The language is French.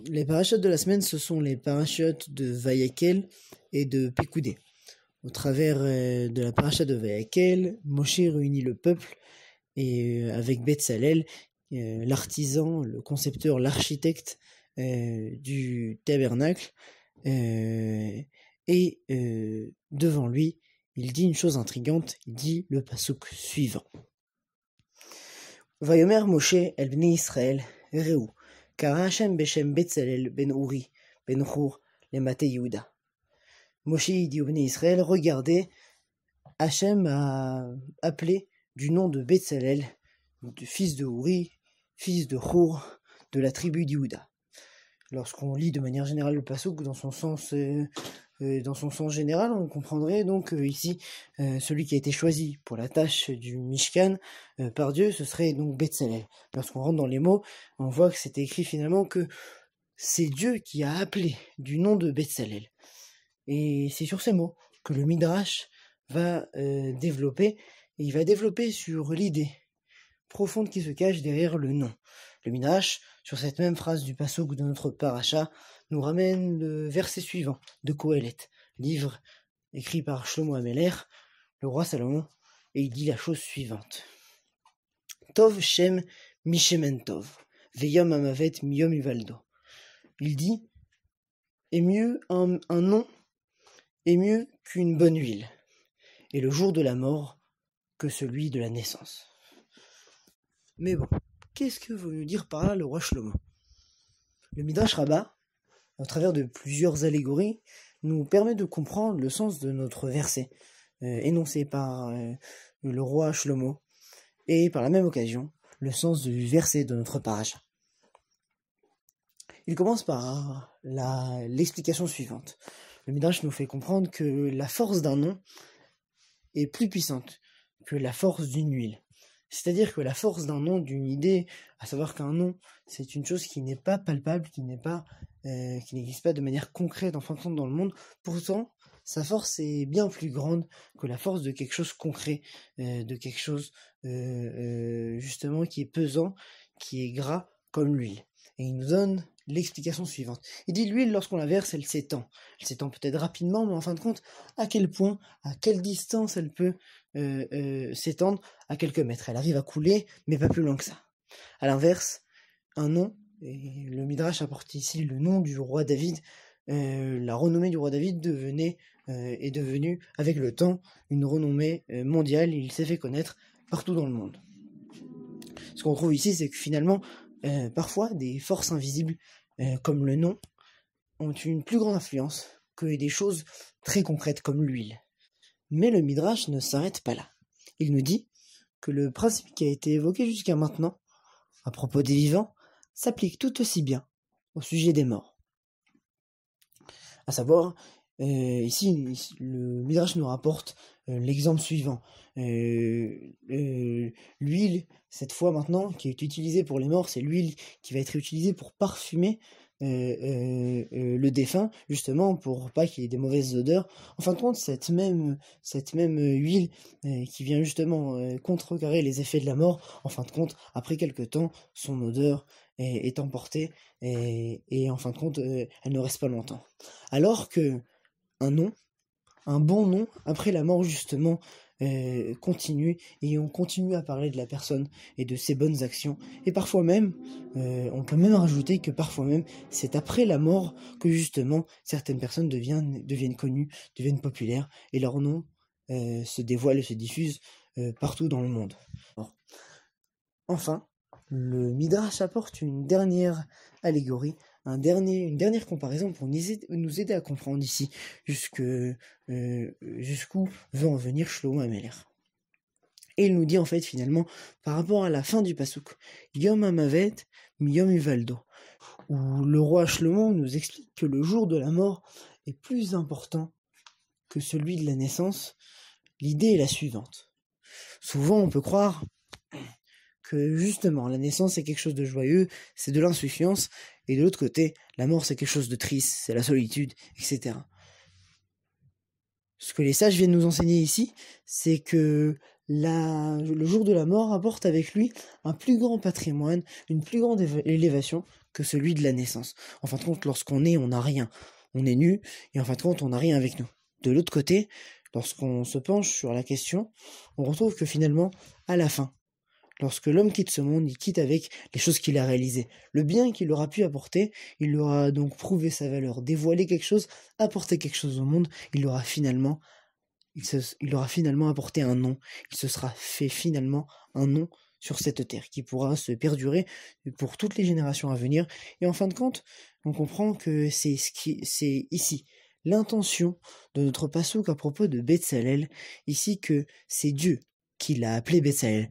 Les parachutes de la semaine, ce sont les parachutes de Vayakel et de Pécoudé. Au travers de la paracha de Vayakel, Moshe réunit le peuple et avec Betzalel, l'artisan, le concepteur, l'architecte du tabernacle, et devant lui, il dit une chose intrigante, il dit le passouk suivant. Vayomer Moshe el bnei Israël, Reu, Kara Hashem beshem Betzalel ben Uri, ben Hur, le Maté Yehuda. Moshe dit au bnei Israël, regardez, Hashem a appelé du nom de Betzalel, fils de Uri, fils de Hur, de la tribu d'Yehuda. Lorsqu'on lit de manière générale le passouk dans son sens général, on comprendrait donc ici celui qui a été choisi pour la tâche du Mishkan par Dieu, ce serait donc Betzalel. Lorsqu'on rentre dans les mots, on voit que c'est écrit finalement que c'est Dieu qui a appelé du nom de Betzalel. Et c'est sur ces mots que le Midrash va développer, et il va développer sur l'idée profonde qui se cache derrière le nom. Le Midrash, sur cette même phrase du passouk de notre paracha, nous ramène le verset suivant de Kohelet, livre écrit par Shlomo Ameler, le roi Salomon, et il dit la chose suivante. Tov Shem Mishemen Tov, Veyom Amavet Miyom Ivaldo. Il dit, et mieux un nom est mieux qu'une bonne huile, et le jour de la mort que celui de la naissance. Mais bon, qu'est-ce que veut nous dire par là le roi Shlomo? Le Midrash Rabbah, au travers de plusieurs allégories, nous permet de comprendre le sens de notre verset, énoncé par le roi Shlomo, et par la même occasion, le sens du verset de notre paracha. Il commence par l'explication suivante. Le Midrash nous fait comprendre que la force d'un nom est plus puissante que la force d'une huile. C'est-à-dire que la force d'un nom, d'une idée, à savoir qu'un nom, c'est une chose qui n'est pas palpable, qui n'existe pas de manière concrète en fin de compte dans le monde. Pourtant, sa force est bien plus grande que la force de quelque chose concret, de quelque chose justement qui est pesant, qui est gras comme l'huile. Et il nous donne l'explication suivante. Il dit l'huile, lorsqu'on la verse, elle s'étend. Elle s'étend peut-être rapidement, mais en fin de compte, à quel point, à quelle distance elle peut s'étendre? À quelques mètres. Elle arrive à couler, mais pas plus loin que ça. À l'inverse, un nom, et le Midrash apporte ici le nom du roi David, la renommée du roi David est devenue, avec le temps, une renommée mondiale. Il s'est fait connaître partout dans le monde. Ce qu'on trouve ici, c'est que finalement, parfois, des forces invisibles, comme le nom, ont une plus grande influence que des choses très concrètes comme l'huile. Mais le Midrash ne s'arrête pas là. Il nous dit que le principe qui a été évoqué jusqu'à maintenant, à propos des vivants, s'applique tout aussi bien au sujet des morts. À savoir, ici, le Midrash nous rapporte l'exemple suivant. L'huile, cette fois maintenant, qui est utilisée pour les morts, c'est l'huile qui va être utilisée pour parfumer le défunt, justement, pour pas qu'il y ait des mauvaises odeurs. En fin de compte, cette même huile qui vient justement contrecarrer les effets de la mort, en fin de compte, après quelque temps, son odeur est emportée, et en fin de compte, elle ne reste pas longtemps. Alors que un bon nom, après la mort justement, continue, et on continue à parler de la personne et de ses bonnes actions, et parfois même, on peut même rajouter que parfois même, c'est après la mort que justement, certaines personnes deviennent connues, deviennent populaires, et leur nom se dévoile et se diffuse partout dans le monde. Enfin, le Midrash apporte une dernière allégorie, une dernière comparaison pour nous aider à comprendre ici jusqu'où veut en venir Shlomo Ameler. Et il nous dit en fait finalement, par rapport à la fin du passouk, Yom Hamavet Miyom Ivaldo, où le roi Shlomo nous explique que le jour de la mort est plus important que celui de la naissance. L'idée est la suivante. Souvent on peut croire que justement la naissance est quelque chose de joyeux, c'est de l'insouciance, et de l'autre côté, la mort c'est quelque chose de triste, c'est la solitude, etc. Ce que les sages viennent nous enseigner ici, c'est que le jour de la mort apporte avec lui un plus grand patrimoine, une plus grande élévation que celui de la naissance. En fin de compte, lorsqu'on est, on n'a rien. On est nu, et en fin de compte, on n'a rien avec nous. De l'autre côté, lorsqu'on se penche sur la question, on retrouve que finalement, à la fin, lorsque l'homme quitte ce monde, il quitte avec les choses qu'il a réalisées. Le bien qu'il aura pu apporter, il aura donc prouvé sa valeur, dévoilé quelque chose, apporté quelque chose au monde, il aura finalement apporté un nom. Il se sera fait finalement un nom sur cette terre qui pourra se perdurer pour toutes les générations à venir. Et en fin de compte, on comprend que c'est ici l'intention de notre passouk à propos de Betsalel, ici que c'est Dieu qui l'a appelé Betsalel.